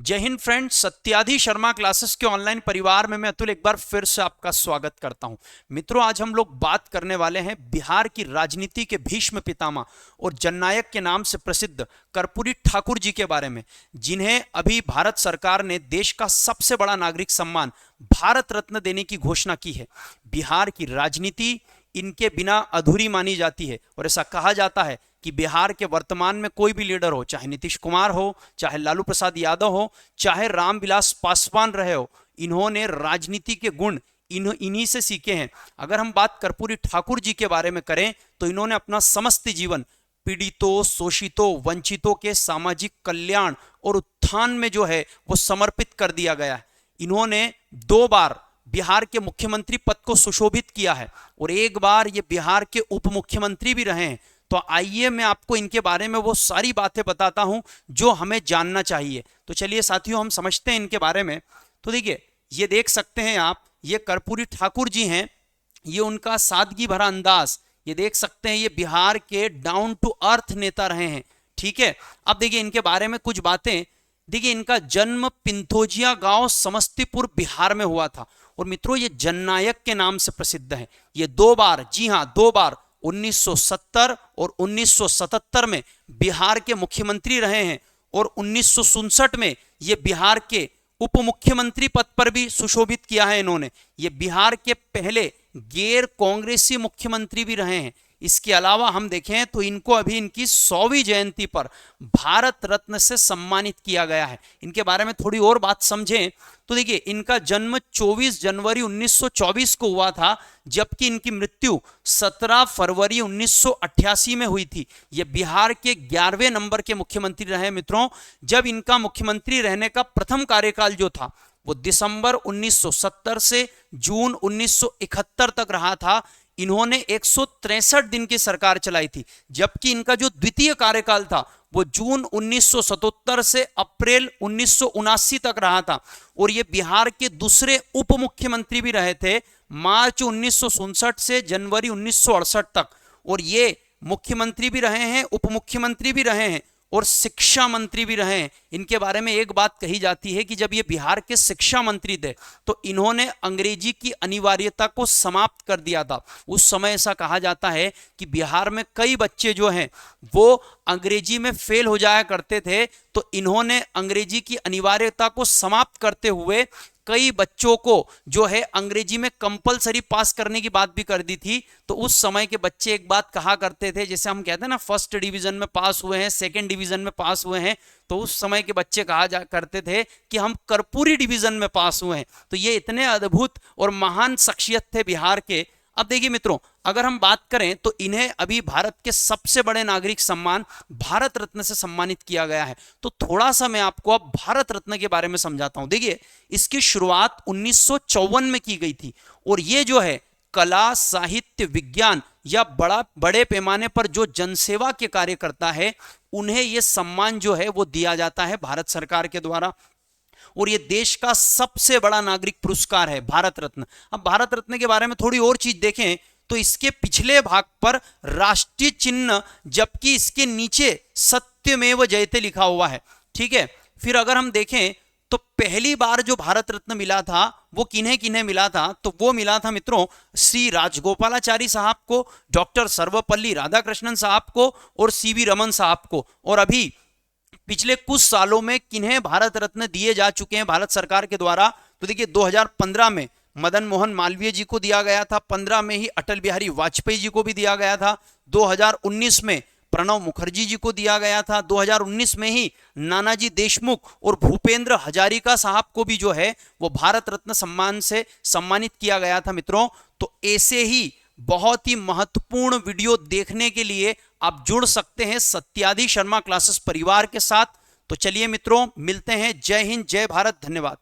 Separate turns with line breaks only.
जय Hind friends, सत्याधि Sharma classes के online परिवार में मैं अतुल एक बार फिर से आपका स्वागत करता हूं। मित्रों, आज हम लोग बात करने वाले हैं बिहार की राजनीति के भीष्म पितामह और जननायक के नाम से प्रसिद्ध कर्पूरी ठाकुर जी के बारे में, जिन्हें अभी भारत सरकार ने देश का सबसे बड़ा नागरिक सम्मान भारत रत्न देने की घोषणा की है। बिहार की राजनीति इनके बिना अधूरी मानी जाती है और ऐसा कहा जाता है कि बिहार के वर्तमान में कोई भी लीडर हो, चाहे नीतीश कुमार हो, चाहे लालू प्रसाद यादव हो, चाहे रामविलास पासवान रहे हो, इन्होंने राजनीति के गुण इन्हीं से सीखे हैं। अगर हम बात कर्पूरी ठाकुर जी के बारे में करें तो इन्होंने अपना समस्त जीवन पीड़ितों, शोषितों, वंचितों के सामाजिक कल्याण और उत्थान में जो है वो समर्पित कर दिया गया है। इन्होंने 2 बार बिहार के मुख्यमंत्री पद को सुशोभित किया है और 1 बार ये बिहार के उप मुख्यमंत्री भी रहे हैं। तो आइए मैं आपको इनके बारे में वो सारी बातें बताता हूं जो हमें जानना चाहिए। तो चलिए साथियों, हम समझते हैं इनके बारे में। तो देखिए, ये देख सकते हैं आप, ये कर्पूरी ठाकुर जी हैं। ये उनका सादगी भरा अंदाज, ये देख सकते हैं। ये बिहार के डाउन टू अर्थ नेता रहे हैं। ठीक है, अब देखिए इनके बारे में कुछ बातें। देखिए, इनका जन्म पिंथोजिया गांव समस्तीपुर बिहार में हुआ था और मित्रों ये जननायक के नाम से प्रसिद्ध है। ये 2 बार, जी हां 2 बार 1970 और 1977 में बिहार के मुख्यमंत्री रहे हैं और 1967 में ये बिहार के उप मुख्यमंत्री पद पर भी सुशोभित किया है इन्होंने। ये बिहार के पहले गैर कांग्रेसी मुख्यमंत्री भी रहे हैं। इसके अलावा हम देखें तो इनको अभी इनकी 100वीं जयंती पर भारत रत्न से सम्मानित किया गया है। इनके बारे में थोड़ी और बात समझें तो देखिए, इनका जन्म 24 जनवरी 1924 को हुआ था, जबकि इनकी मृत्यु 17 फरवरी 1988 में हुई थी। ये बिहार के 11वें नंबर के मुख्यमंत्री रहे मित्रों। जब इनका मुख्यमंत्री रहने का प्रथम कार्यकाल जो था वो दिसंबर 1970 से जून 1971 तक रहा था। इन्होंने 163 दिन की सरकार चलाई थी, जबकि इनका जो द्वितीय कार्यकाल था वो जून 1977 से अप्रैल 1979 तक रहा था। और ये बिहार के दूसरे उप मुख्यमंत्री भी रहे थे, मार्च 1967 से जनवरी 1968 तक। और ये मुख्यमंत्री भी रहे हैं, उप मुख्यमंत्री भी रहे हैं और शिक्षा मंत्री भी रहे हैं। इनके बारे में एक बात कही जाती है कि जब ये बिहार के शिक्षा मंत्री थे तो इन्होंने अंग्रेजी की अनिवार्यता को समाप्त कर दिया था। उस समय ऐसा कहा जाता है कि बिहार में कई बच्चे जो हैं वो अंग्रेजी में फेल हो जाया करते थे, तो इन्होंने अंग्रेजी की अनिवार्यता को समाप्त करते हुए कई बच्चों को जो है अंग्रेजी में कंपलसरी पास करने की बात भी कर दी थी। तो उस समय के बच्चे एक बात कहा करते थे, जैसे हम कहते हैं ना, फर्स्ट डिवीजन में पास हुए हैं, सेकंड डिवीजन में पास हुए हैं, तो उस समय के बच्चे कहा जा करते थे कि हम कर्पूरी डिवीजन में पास हुए हैं। तो ये इतने अद्भुत और महान शख्सियत थे बिहार के। अब देखिए मित्रों, अगर हम बात करें तो इन्हें अभी भारत के सबसे बड़े नागरिक सम्मान भारत रत्न से सम्मानित किया गया है। तो थोड़ा सा मैं आपको अब भारत रत्न के बारे में समझाता हूं। देखिए, इसकी शुरुआत 1954 में की गई थी और ये जो है कला, साहित्य, विज्ञान या बड़े पैमाने पर जो जनसेवा के कार्य करता है, उन्हें यह सम्मान जो है वो दिया जाता है भारत सरकार के द्वारा। और ये देश का सबसे बड़ा नागरिक पुरस्कार है भारत रत्न। अब भारत रत्न के बारे में थोड़ी और चीज देखें तो इसके पिछले भाग पर राष्ट्रीय चिन्ह, जबकि इसके नीचे सत्यमेव जयते लिखा हुआ है। ठीक है, फिर अगर हम देखें तो पहली बार जो भारत रत्न मिला था वो किन्हें किन्हें मिला था, तो वो मिला था मित्रों श्री राजगोपालाचारी साहब को, डॉक्टर सर्वपल्ली राधाकृष्णन साहब को और सीवी रमन साहब को। और अभी पिछले कुछ सालों में किन्हें भारत रत्न दिए जा चुके हैं भारत सरकार के द्वारा, तो देखिए 2015 में मदन मोहन मालवीय जी को दिया गया था, 15 में ही अटल बिहारी वाजपेयी जी को भी दिया गया था, 2019 में प्रणब मुखर्जी जी को दिया गया था, 2019 में ही नानाजी देशमुख और भूपेंद्र हजारिका साहब को भी जो है वो भारत रत्न सम्मान से सम्मानित किया गया था मित्रों। तो ऐसे ही बहुत ही महत्वपूर्ण वीडियो देखने के लिए आप जुड़ सकते हैं सत्याधि शर्मा क्लासेस परिवार के साथ। तो चलिए मित्रों, मिलते हैं। जय हिंद, जय भारत, धन्यवाद।